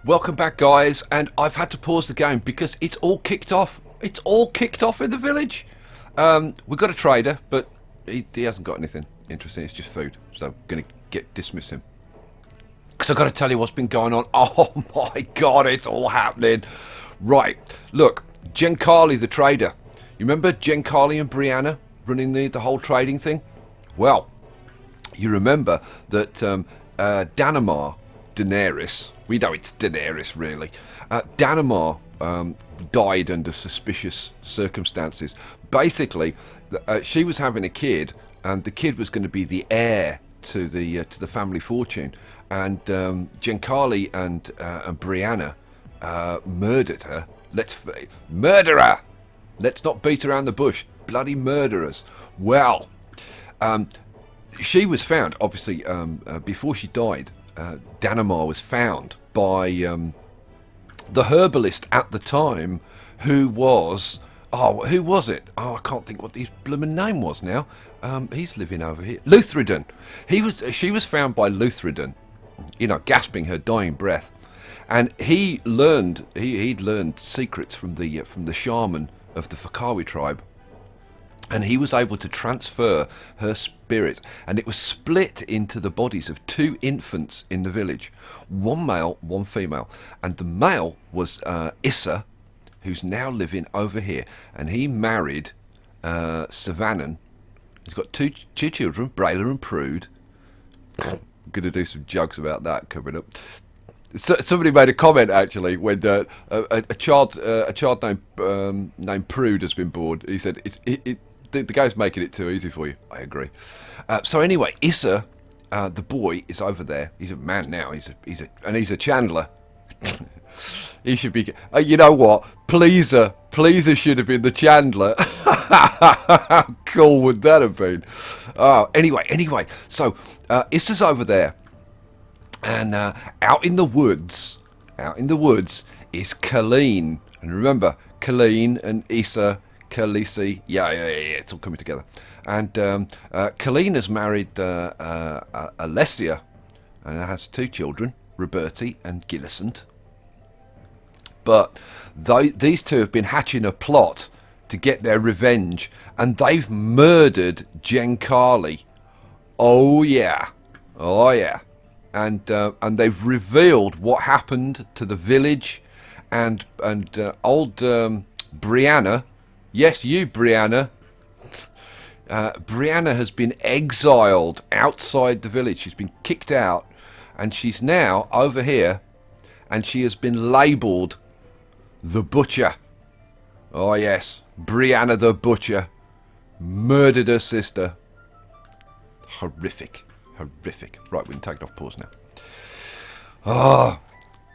Welcome back, guys, and I've had to pause the game because it's all kicked off. It's all kicked off in the village. We've got a trader, but he hasn't got anything interesting. It's just food, so I'm going to dismiss him. Because I've got to tell you what's been going on. Oh my god, it's all happening. Right, look, Giancarlo the trader. You remember Giancarlo and Brianna running the whole trading thing? Well, you remember that Daenerys, we know it's Daenerys really, Daenerys died under suspicious circumstances. Basically, she was having a kid, and the kid was going to be the heir to the family fortune, and Giancarlo and Brianna murdered her. Murder her! Let's not beat around the bush. Bloody murderers. Well, she was found, obviously, before she died. Daenerys was found by the herbalist at the time, who was... Oh, who was it? Oh, I can't think what his blooming name was now. He's living over here. Luthridon. She was found by Luthridon, you know, gasping her dying breath. And he learned, he'd learned secrets from the shaman of the Fakawi tribe. And he was able to transfer her spirit, and it was split into the bodies of 2 infants in the village, 1 male, 1 female, and the male was Issa, who's now living over here, and he married Savannah. He's got two children, Brayla and Prude. I'm going to do some jokes about that coming up. So, somebody made a comment actually when a child named Prude has been born. He said the guy's making it too easy for you. I agree. So anyway, Issa, the boy, is over there. He's a man now. He's a chandler. He should be. You know what? Pleaser should have been the chandler. How cool would that have been? Anyway. So Issa's over there, and out in the woods is Colleen. And remember, Colleen and Issa. Khaleesi, yeah, it's all coming together. And Colleen has married Alessia, and has 2 children, Roberti and Gillicent. But these 2 have been hatching a plot to get their revenge, and they've murdered Giancarlo. Oh yeah, and they've revealed what happened to the village, and old Brianna. Yes, you, Brianna. Brianna has been exiled outside the village. She's been kicked out, and she's now over here, and she has been labelled the Butcher. Oh yes, Brianna the Butcher murdered her sister. Horrific. Right, we can take it off pause now. Oh,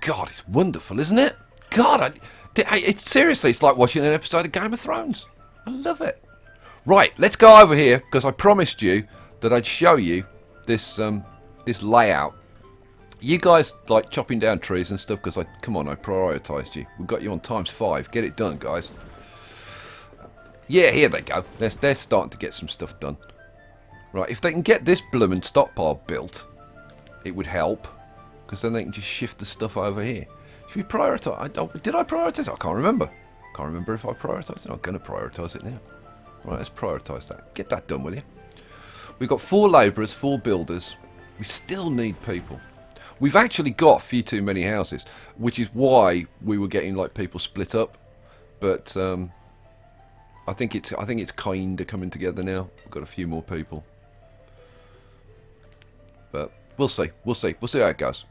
God, it's wonderful, isn't it? God, it's seriously, it's like watching an episode of Game of Thrones. I love it. Right, let's go over here, because I promised you that I'd show you this this layout. You guys like chopping down trees and stuff, because I prioritised you. We've got you on ×5. Get it done, guys. Yeah, here they go. They're starting to get some stuff done. Right, if they can get this bloomin' stockpile built, it would help, because then they can just shift the stuff over here. Should we prioritise? Did I prioritise? I can't remember. Can't remember if I prioritised it. I'm going to prioritise it now. Right, let's prioritise that. Get that done, will you? We've got 4 labourers, 4 builders. We still need people. We've actually got a few too many houses, which is why we were getting like people split up. But I think it's kind of coming together now. We've got a few more people, but we'll see. We'll see how it goes.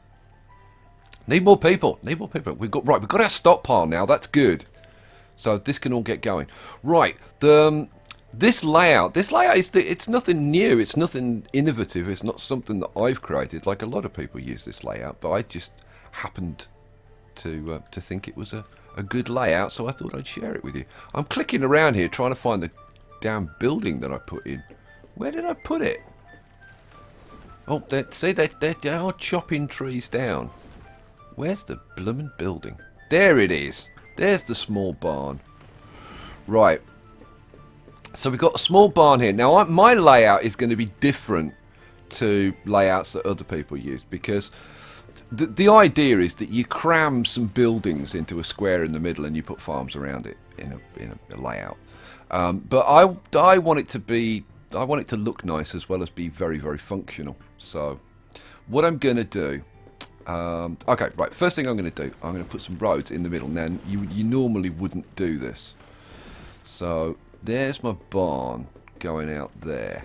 Need more people. We've got our stockpile now. That's good. So this can all get going. Right. This layout is it's nothing new. It's nothing innovative. It's not something that I've created. Like a lot of people use this layout, but I just happened to think it was a good layout, so I thought I'd share it with you. I'm clicking around here trying to find the damn building that I put in. Where did I put it? Oh, see, they are chopping trees down. Where's the bloomin' building? There it is. There's the small barn. Right. So we've got a small barn here. Now, my layout is going to be different to layouts that other people use, because the idea is that you cram some buildings into a square in the middle and you put farms around it in a layout. But I want it to be, I want it to look nice as well as be very, very functional. So what I'm going to do, okay, right, first thing I'm going to do, I'm going to put some roads in the middle. Now, you normally wouldn't do this. So there's my barn going out there.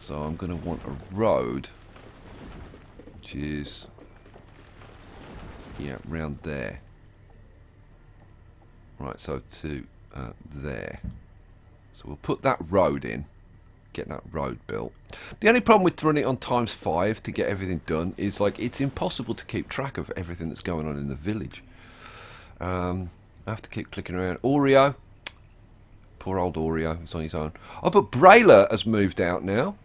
So I'm going to want a road, which is, yeah, round there. Right, so to there. So we'll put that road in, get that road built. The only problem with running it on ×5 to get everything done is, like, it's impossible to keep track of everything that's going on in the village. I have to keep clicking around. Oreo. Poor old Oreo, he's on his own. Oh, but Brayler has moved out now.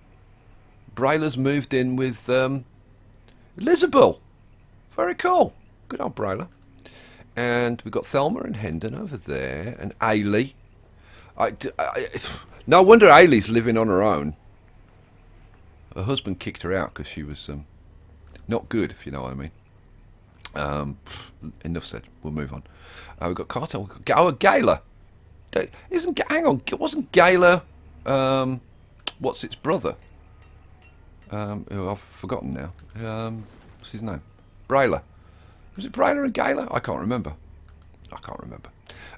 Brayler's moved in with Elizabeth. Very cool. Good old Brayler. And we've got Thelma and Hendon over there, and Ailey. No wonder Ailey's living on her own. Her husband kicked her out because she was not good, if you know what I mean. Enough said. We'll move on. We've got Carter. We've got Gayla. Hang on. Wasn't Gayla what's its brother? Who I've forgotten now. What's his name? Brayler. Was it Brayler and Gayla? I can't remember.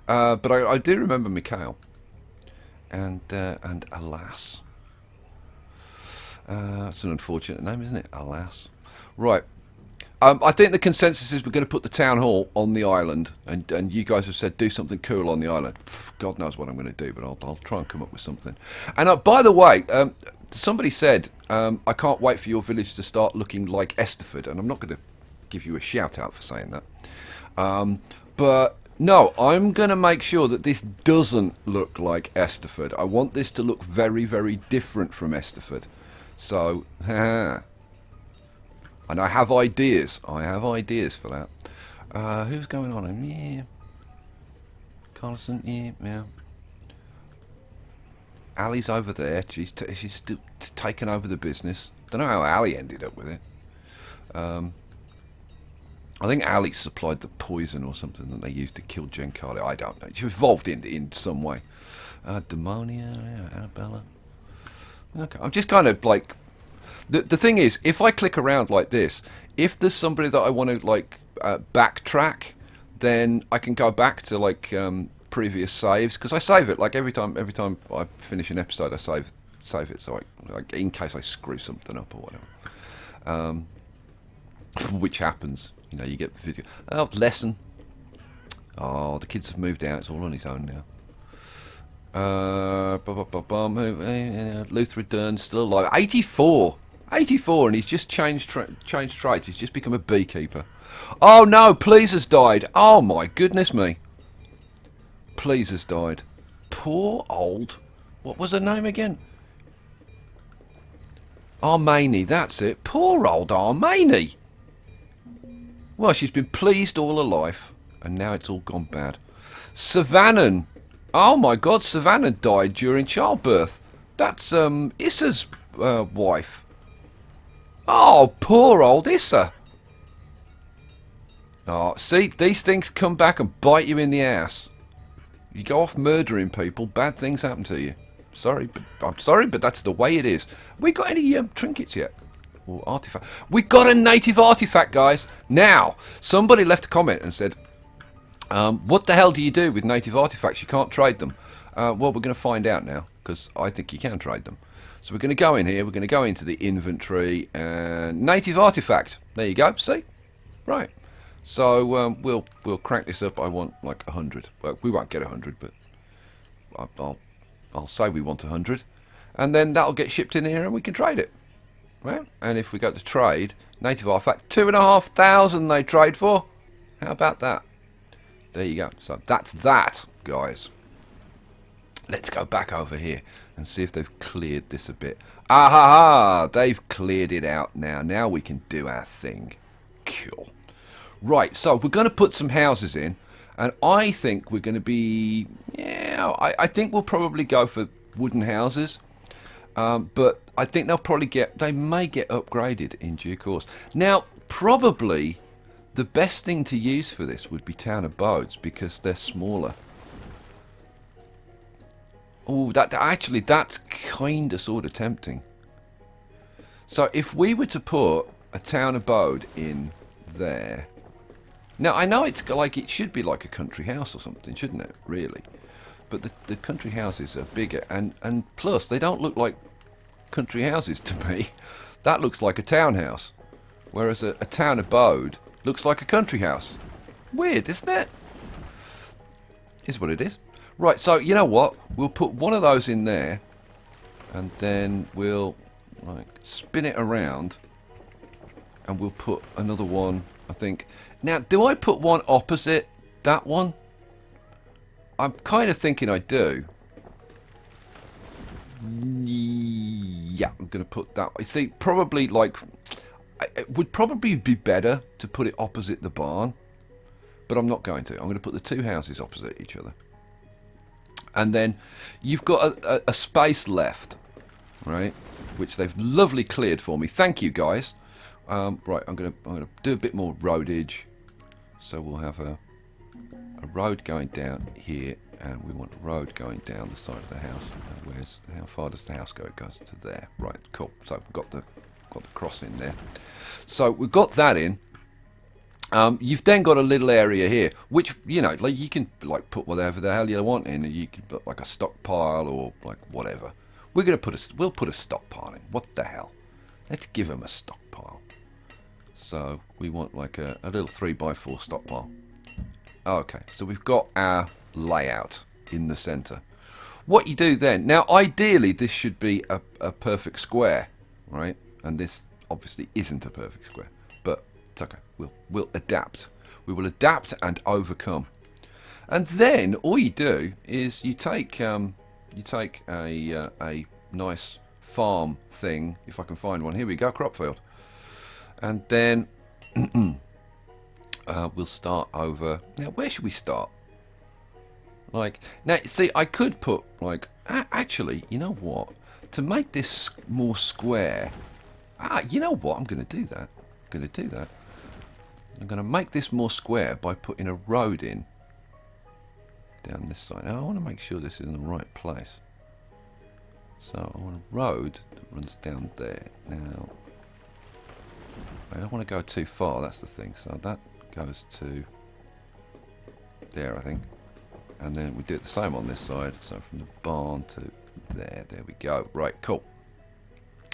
But I do remember Mikhail. And Alas. It's an unfortunate name, isn't it? Alas. Right. I think the consensus is we're going to put the town hall on the island, and you guys have said do something cool on the island. God knows what I'm going to do, but I'll try and come up with something. And by the way, somebody said I can't wait for your village to start looking like Esterford, and I'm not going to give you a shout out for saying that. But no, I'm going to make sure that this doesn't look like Esterford. I want this to look very, very different from Esterford. So, and I have ideas. I have ideas for that. Who's going on? Yeah. Carlson, yeah. Ali's over there. She's still taken over the business. Don't know how Ali ended up with it. I think Ali supplied the poison or something that they used to kill Giancarlo. I don't know. She evolved in some way. Demonia, Annabella. Okay, I'm just kind of like... The thing is, if I click around like this, if there's somebody that I want to, like, backtrack, then I can go back to, like, previous saves. Because I save it, like, every time I finish an episode, I save it. So, like, in case I screw something up or whatever. Which happens. You know, you get video. Oh, lesson. Oh, the kids have moved out. It's all on his own now. Luther Dunn still alive. 84, and he's just changed traits. He's just become a beekeeper. Oh no, Pleaser's died. Oh my goodness me. Pleaser's died. Poor old. What was her name again? Armani. That's it. Poor old Armani. Well, she's been pleased all her life, and now it's all gone bad. Savannah. Oh my God, Savannah died during childbirth. That's Issa's wife. Oh, poor old Issa. Oh, see, these things come back and bite you in the ass. You go off murdering people, bad things happen to you. I'm sorry, but that's the way it is. We got any trinkets yet? Or artifact? We got a native artifact, guys. Now, somebody left a comment and said, what the hell do you do with native artifacts? You can't trade them. Well, we're going to find out now, because I think you can trade them. So we're going to go in here, we're going to go into the inventory, and native artifact. There you go, see? Right. So we'll crank this up. I want like 100. Well, we won't get 100, but I'll say we want 100. And then that'll get shipped in here and we can trade it. Right? And if we go to trade, native artifact, 2,500 they trade for. How about that? There you go. So that's that, guys. Let's go back over here and see if they've cleared this a bit. Ah ha ha! They've cleared it out now. Now we can do our thing. Cool. Right, so we're going to put some houses in. And I think we're going to be... Yeah, I think we'll probably go for wooden houses. But I think they may get upgraded in due course. Now, probably the best thing to use for this would be town abodes because they're smaller. Oh, that's kind of sort of tempting. So if we were to put a town abode in there, now I know it's like it should be like a country house or something, shouldn't it? Really, but the country houses are bigger, and plus they don't look like country houses to me. That looks like a townhouse, whereas a town abode looks like a country house. Weird, isn't it? Is what it is. Right, so you know what? We'll put one of those in there, and then we'll like spin it around, and we'll put another one, I think. Now, do I put one opposite that one? I'm kind of thinking I do. Yeah, I'm going to put that. You see, probably like it would probably be better to put it opposite the barn, but I'm not going to. I'm going to put the two houses opposite each other, and then you've got a space left, right? Which they've lovely cleared for me. Thank you, guys. Right, I'm gonna do a bit more roadage. So we'll have a road going down here, and we want a road going down the side of the house. How far does the house go? It goes to there. Right, cool. So we've got the cross in there. So we've got that in. You've then got a little area here, which like you can like put whatever the hell you want in, and you can put like a stockpile or like whatever. We'll put a stockpile in. What the hell? Let's give them a stockpile. So we want like a little 3x4 stockpile. Okay, so we've got our layout in the center. What you do then, now ideally this should be a perfect square, right? And this obviously isn't a perfect square, but it's okay. We'll adapt. We will adapt and overcome. And then all you do is you take a nice farm thing, if I can find one. Here we go, crop field. And then we'll start over. Now, where should we start? Like, now, see, I could put, like, actually, you know what? To make this more square, you know what? I'm going to do that. I'm going to make this more square by putting a road in down this side. Now, I want to make sure this is in the right place. So I want a road that runs down there. Now, I don't want to go too far, that's the thing. So that goes to there, I think. And then we do it the same on this side. So from the barn to there. There we go. Right, cool.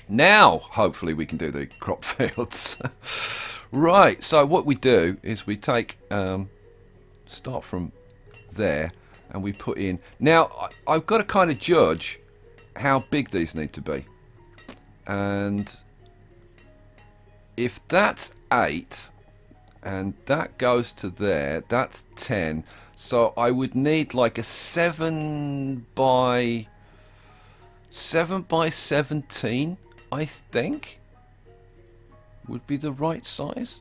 Now, hopefully we can do the crop fields. Right, so what we do is we take, start from there, and we put in. Now, I've got to kind of judge how big these need to be. And if that's 8 and that goes to there, that's 10. So I would need like a 7 by 17, I think, would be the right size.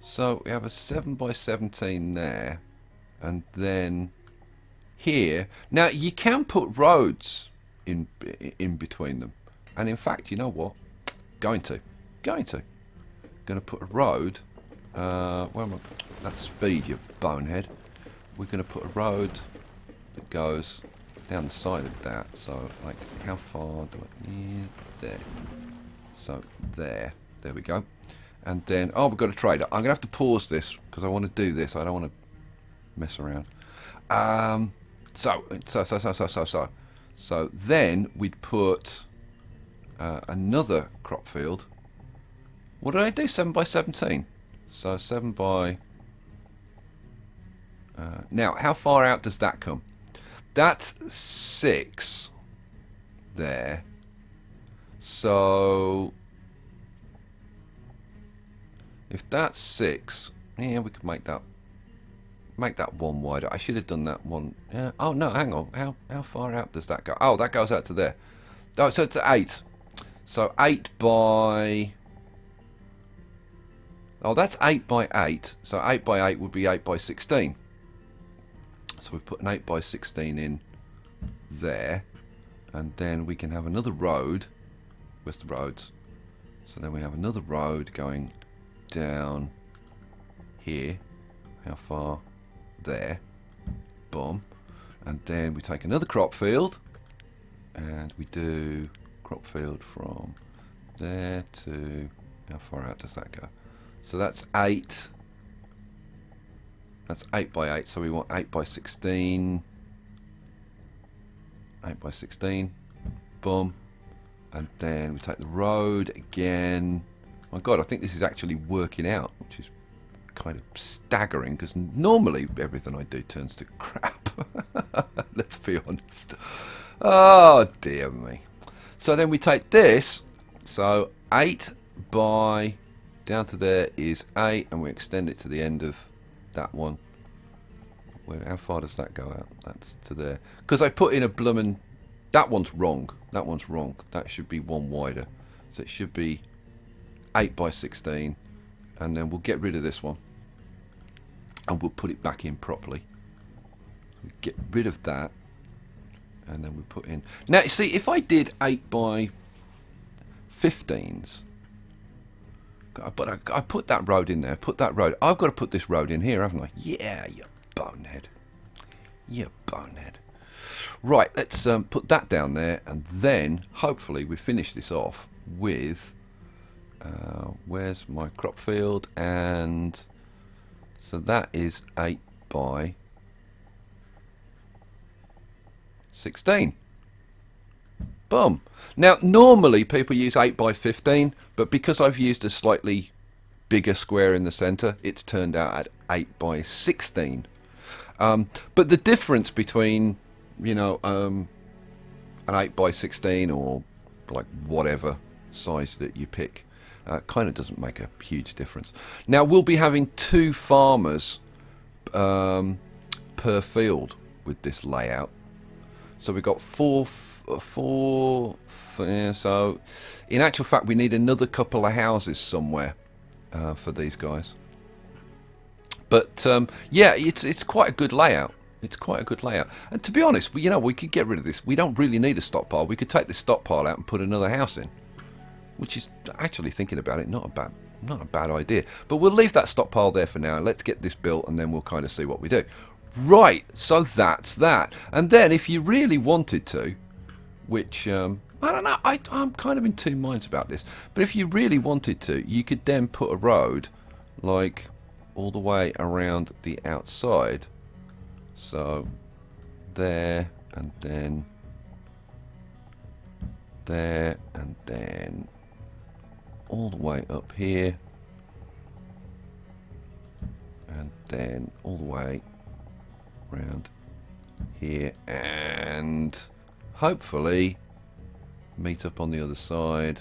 So we have a 7 by 17 there, and then here. Now you can put roads in between them, and in fact, you know what? Going to put a road. Well, that's speed, you bonehead. We're going to put a road that goes down the side of that. So, like, how far do I need? There. So there we go. And then, oh, we've got a trader. I'm gonna have to pause this because I want to do this. I don't want to mess around. So then we'd put another crop field. What did I do? 7 by 17. So 7 by. Now, how far out does that come? That's 6 there. So if that's 6, yeah, we could make that one wider. I should have done that one. Yeah. Oh no, hang on. How far out does that go? Oh, that goes out to there. Oh, so it's 8. So 8 by. Oh, that's 8 by 8. So 8 by 8 would be 8 by 16. So we've put an 8 by 16 in there. and then we can have another road. Where's the roads? So then we have another road going down here. How far? There. Boom. And then we take another crop field, and we do crop field from there to, how far out does that go? So that's 8. That's 8 by 8, so we want 8 by 16. 8 by 16. Boom. And then we take the road again. My God, I think this is actually working out, which is kind of staggering, because normally everything I do turns to crap. Let's be honest. Oh, dear me. So then we take this. So 8 by, down to there is 8, and we extend it to the end of that one. How far does that go out? That's to there. Because I put in a bloomin'... That one's wrong. That one's wrong. That should be one wider. So it should be 8 by 16. And then we'll get rid of this one. And we'll put it back in properly. We get rid of that. And then we put in... Now, see, if I did 8 by 15s... But I put that road in there. Put that road... I've got to put this road in here, haven't I? Yeah, you bonehead. You bonehead. Right, let's put that down there, and then hopefully we finish this off with where's my crop field? And so that is 8 by 16. Boom. Now normally people use 8 by 15, but because I've used a slightly bigger square in the center, it's turned out at 8 by 16. But the difference between, you know, an 8 by 16 or like whatever size that you pick kind of doesn't make a huge difference. Now we'll be having 2 farmers per field with this layout. So we've got four. So in actual fact we need another couple of houses somewhere for these guys. But yeah, it's quite a good layout. It's quite a good layout. And to be honest, you know, we could get rid of this. We don't really need a stockpile. We could take this stockpile out and put another house in, which is, actually thinking about it, not a bad idea. But we'll leave that stockpile there for now. Let's get this built, and then we'll kind of see what we do. Right, so that's that. And then if you really wanted to, which I don't know, I'm kind of in two minds about this, but if you really wanted to, you could then put a road like all the way around the outside. So there, and then there, and then all the way up here, and then all the way around here, and hopefully meet up on the other side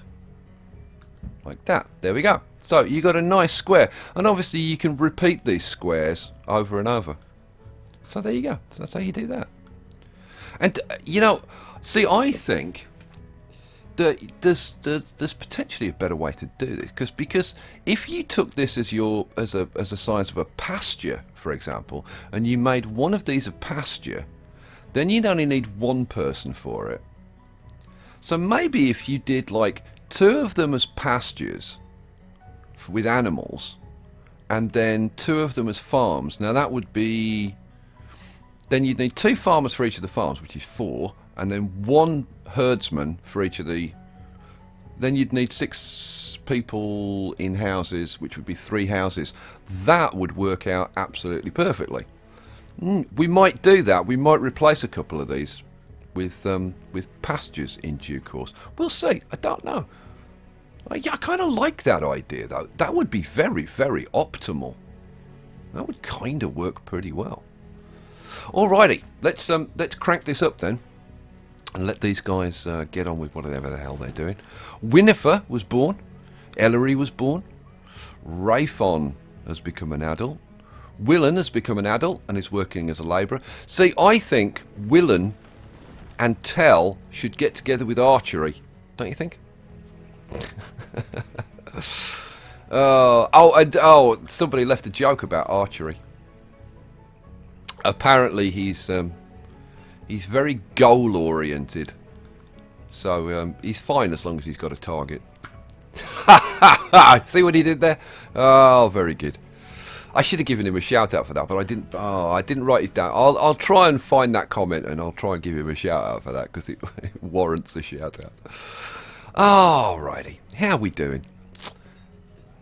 like that. There we go. So you got a nice square, and obviously you can repeat these squares over and over. So there you go. So that's how you do that. And you know, see, I think that there's potentially a better way to do this, because if you took this as a size of a pasture, for example, and you made one of these a pasture, then you'd only need one person for it. So maybe if you did like 2 of them as pastures with animals, and then 2 of them as farms. Now that would be, then you'd need 2 farmers for each of the farms, which is 4, and then 1 herdsman for each of the, then you'd need 6 people in houses, which would be 3 houses. That would work out absolutely perfectly. We might do that. We might replace a couple of these with pastures in due course. We'll see. I don't know. Yeah, I kind of like that idea though. That would be very, very optimal. That would kind of work pretty well. Alrighty, let's crank this up then, and let these guys get on with whatever the hell they're doing. Winifred was born. Ellery was born. Rayfon has become an adult. Willen has become an adult and is working as a labourer. See, I think Willen and Tell should get together with archery. Don't you think? Oh, somebody left a joke about archery. Apparently he's very goal oriented, So he's fine as long as he's got a target. See what he did there? Oh, very good. I should have given him a shout out for that, but I didn't. Oh, I didn't write it down. I'll try and find that comment and I'll try and give him a shout out for that because it warrants a shout out. Alrighty, how we doing?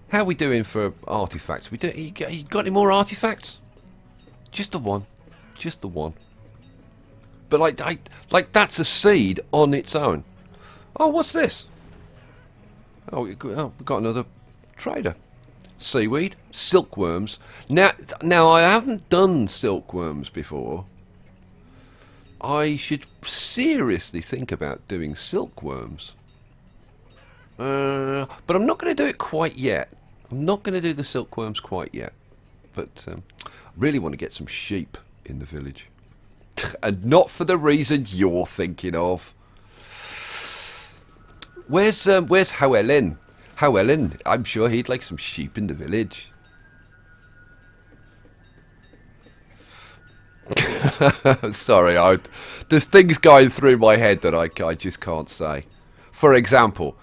How we doing for artifacts? You got any more artifacts? Just the one, just the one. But like that's a seed on its own. Oh, what's this? Oh, we've got another trader. Seaweed, silkworms. Now I haven't done silkworms before. I should seriously think about doing silkworms. But I'm not going to do it quite yet. I'm not going to do the silkworms quite yet. But I really want to get some sheep in the village. And not for the reason you're thinking of. Where's Howellen? Howellen, I'm sure he'd like some sheep in the village. Sorry, there's things going through my head that I just can't say. For example,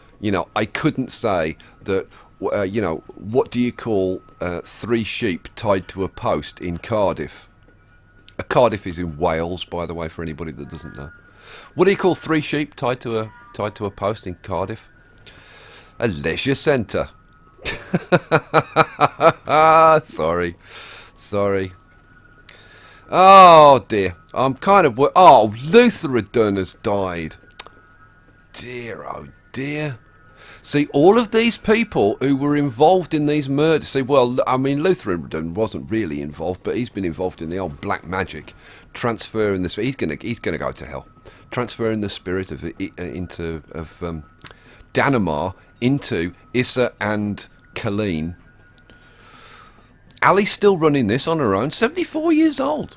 I couldn't say that, what do you call 3 sheep tied to a post in Cardiff? Cardiff is in Wales, by the way, for anybody that doesn't know. What do you call 3 sheep tied to a post in Cardiff? A leisure centre. Sorry. Oh dear. I'm kind of... Oh, Lutheradun has died. Dear, oh dear. See, all of these people who were involved in these murders... See, well, I mean, Lutheradun wasn't really involved, but he's been involved in the old black magic. Transferring the... He's gonna go to hell. Transferring the spirit of Danamar into Issa and Colleen. Ali's still running this on her own, 74 years old.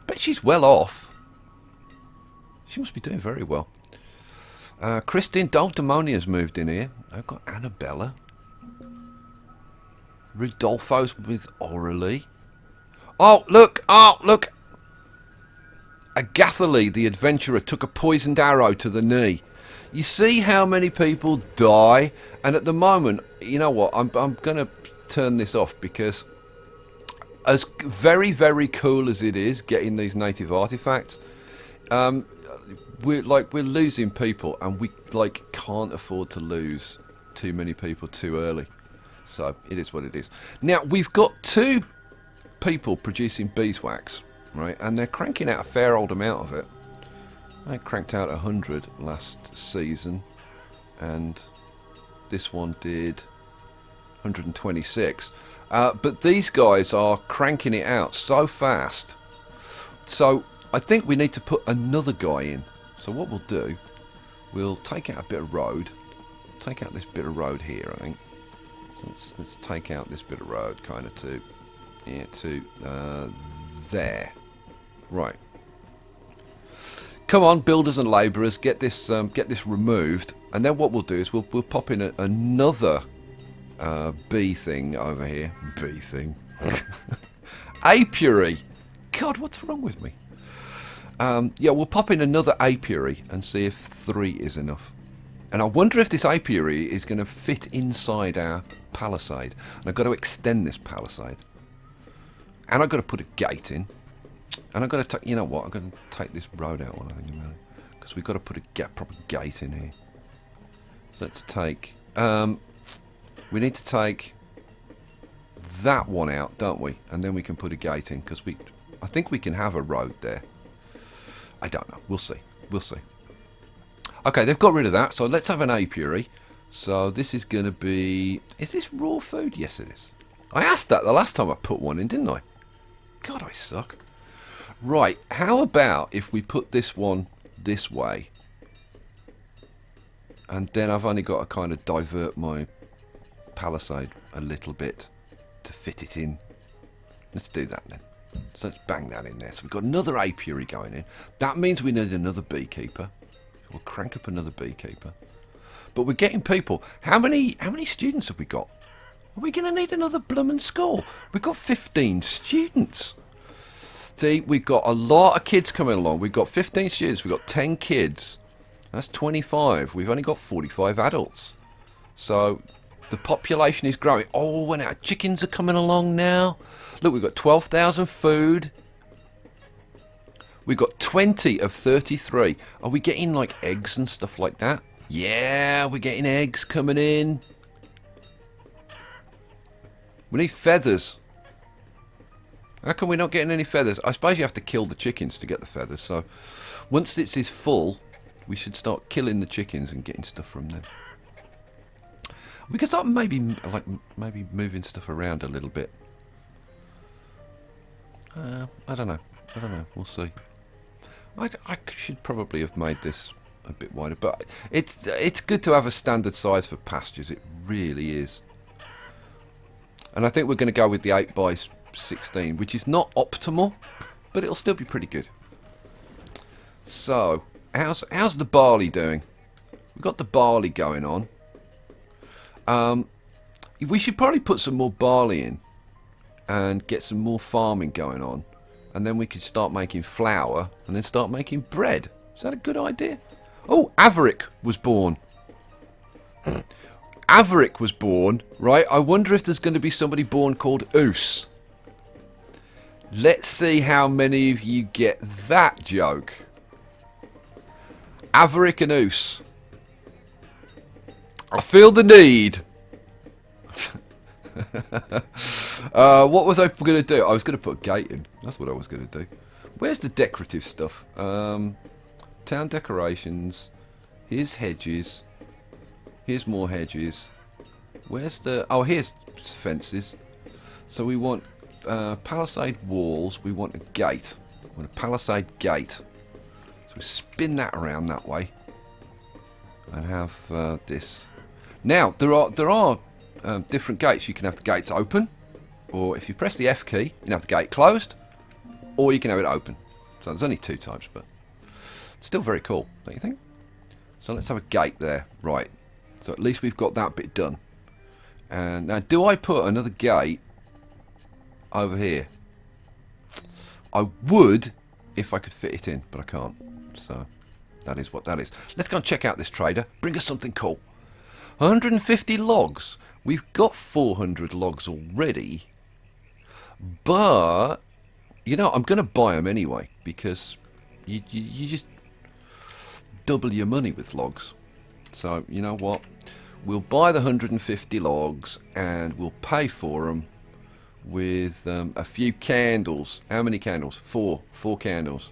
Bet she's well off. She must be doing very well. Christine Daldemonia's moved in here. I've got Annabella. Rudolfo's with Aurelie. Oh, look! Agathale, the adventurer, took a poisoned arrow to the knee. You see how many people die, and at the moment, you know what? I'm going to turn this off because, as very very cool as it is getting these native artifacts, we're losing people, and we can't afford to lose too many people too early. So it is what it is. Now we've got 2 people producing beeswax, right, and they're cranking out a fair old amount of it. I cranked out 100 last season, and this one did 126. But these guys are cranking it out so fast. So I think we need to put another guy in. So what we'll do, we'll take out a bit of road. Take out this bit of road here, I think. So let's take out this bit of road, kind of to there. Right. Come on, builders and labourers, get this removed, and then what we'll do is we'll pop in another bee thing over here. Bee thing. Apiary. God, what's wrong with me? Yeah, we'll pop in another apiary and see if 3 is enough. And I wonder if this apiary is going to fit inside our palisade. And I've got to extend this palisade. And I've got to put a gate in. And I've got to take, you know what, I'm going to take this road out, I think, because we've got to put a proper gate in here. So let's take, we need to take that one out, don't we? And then we can put a gate in, because I think we can have a road there. I don't know, we'll see. Okay, they've got rid of that, so let's have an apiary. So this is going to be, is this raw food? Yes, it is. I asked that the last time I put one in, didn't I? God, I suck. Right, how about if we put this one this way, and then I've only got to kind of divert my palisade a little bit to fit it in. Let's do that then. So let's bang that in there. So we've got another apiary going in. That means we need another beekeeper. We'll crank up another beekeeper. But we're getting people. How many students have we got? Are we going to need another bloomin' school? We've got 15 students. See, we've got a lot of kids coming along. We've got 15 students. We've got 10 kids. That's 25. We've only got 45 adults. So the population is growing. Oh, and our chickens are coming along now. Look, we've got 12,000 food. We've got 20 of 33. Are we getting like eggs and stuff like that? Yeah, we're getting eggs coming in. We need feathers. How come we're not getting any feathers? I suppose you have to kill the chickens to get the feathers. So once this is full, we should start killing the chickens and getting stuff from them. We can start maybe moving stuff around a little bit. I don't know. We'll see. I should probably have made this a bit wider, but it's good to have a standard size for pastures. It really is. And I think we're going to go with the 8 by 16, which is not optimal, but it'll still be pretty good. So, how's the barley doing? We've got the barley going on. We should probably put some more barley in and get some more farming going on, and then we could start making flour and then start making bread. Is that a good idea? Oh, Averick was born. Averick was born, right? I wonder if there's going to be somebody born called Oos. Let's see how many of you get that joke. Averick and Oos. I feel the need. What was I going to do? I was going to put a gate in. That's what I was going to do. Where's the decorative stuff? Town decorations. Here's hedges. Here's more hedges. Where's the... Oh, here's fences. So we want palisade walls. We want a gate. We want a palisade gate. So we spin that around that way. And have this. Now, there are different gates. You can have the gates open. Or if you press the F key, you can have the gate closed. Or you can have it open. So there's only 2 types, but still very cool, don't you think? So let's have a gate there. Right. So at least we've got that bit done. And now, do I put another gate over here? I would if I could fit it in, but I can't. So that is what that is. Let's go and check out this trader. Bring us something cool. 150 logs. We've got 400 logs already. But, you know, I'm going to buy them anyway. Because you just double your money with logs. So, you know what? We'll buy the 150 logs and we'll pay for them with a few candles. How many candles? 4 candles.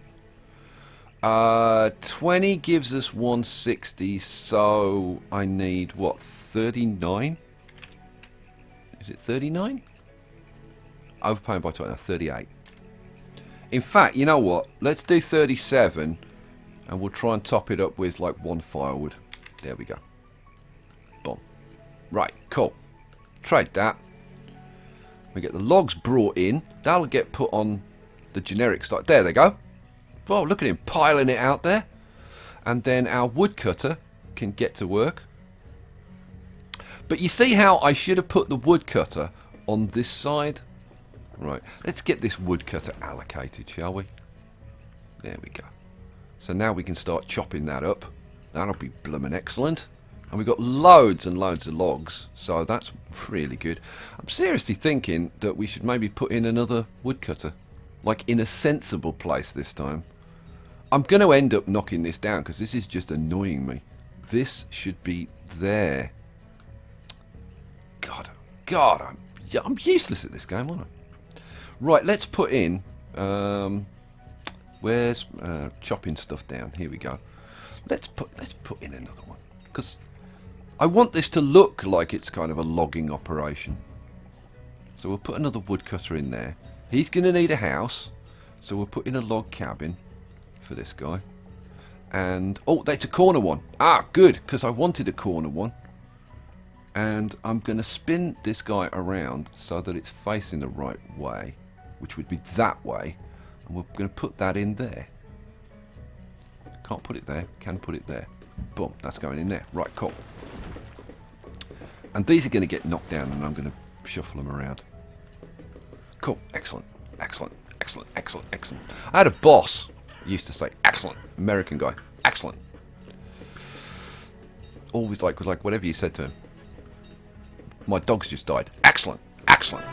20 gives us 160, so I need, what, 39? Is it 39? Overpaying by 20, 38. In fact, you know what? Let's do 37 and we'll try and top it up with like 1 firewood. There we go. Boom. Right, cool. Trade that. We get the logs brought in. That'll get put on the generic stock. There they go. Oh, look at him piling it out there. And then our woodcutter can get to work. But you see how I should have put the woodcutter on this side? Right, let's get this woodcutter allocated, shall we? There we go. So now we can start chopping that up. That'll be blooming excellent. And we've got loads and loads of logs, so that's really good. I'm seriously thinking that we should maybe put in another woodcutter. Like in a sensible place this time. I'm going to end up knocking this down because this is just annoying me. This should be there. God, I'm useless at this game, aren't I? Right, let's put in... where's chopping stuff down? Here we go. Let's put in another one. Because I want this to look like it's kind of a logging operation. So we'll put another woodcutter in there. He's going to need a house. So we'll put in a log cabin for this guy. And, oh, that's a corner one. Ah, good, because I wanted a corner one. And I'm going to spin this guy around so that it's facing the right way, which would be that way. And we're going to put that in there. Can't put it there, can put it there. Boom, that's going in there. Right, cool. And these are going to get knocked down and I'm going to shuffle them around. Cool, excellent, excellent, excellent, excellent, excellent. I had a boss who used to say, excellent, American guy, excellent. always like whatever you said to him. My dog's just died. Excellent, excellent.